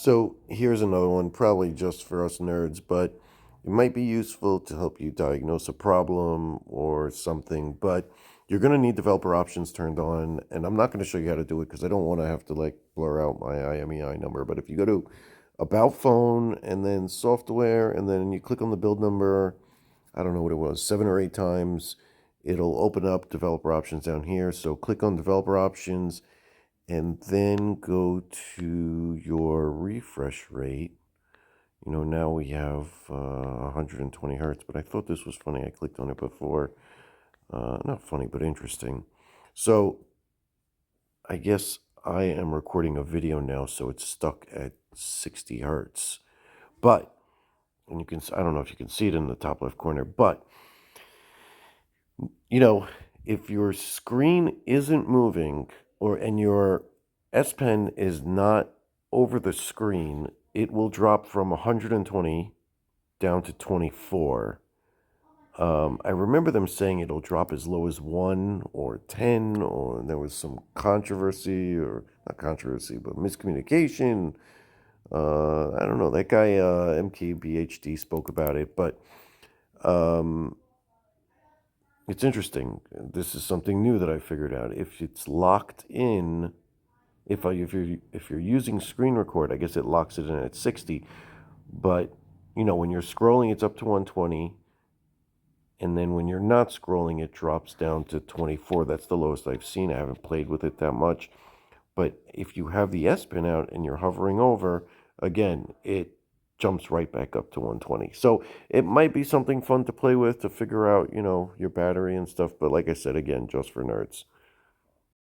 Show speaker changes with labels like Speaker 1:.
Speaker 1: So here's another one, probably just for us nerds, but it might be useful to help you diagnose a problem or something. But you're going to need developer options turned on, and I'm not going to show you how to do it because I don't want to have to like blur out my IMEI number. But if you go to About Phone and then Software, and then you click on the build number, I don't know what it was, 7 or 8 times, it'll open up developer options down here. So click on developer options and then go to your refresh rate. Now we have 120 hertz, but I thought this was funny. I clicked on it before. Not funny, but interesting. So I guess I am recording a video now, so it's stuck at 60 hertz. But, and I don't know if you can see it in the top left corner, but, you know, if your screen isn't moving and your S Pen is not over the screen, it will drop from 120 down to 24. I remember them saying it'll drop as low as 1 or 10, or there was some controversy, or not controversy, but miscommunication. I don't know. That guy, MKBHD, spoke about it, but um, it's interesting. This is something new that I figured out. If it's locked in, if you're using screen record, I guess it locks it in at 60. But when you're scrolling, it's up to 120, and then when you're not scrolling, it drops down to 24. That's the lowest I've seen. I haven't played with it that much. But if you have the S Pen out and you're hovering over, again, it jumps right back up to 120. So it might be something fun to play with to figure out, your battery and stuff. But like I said, again, just for nerds.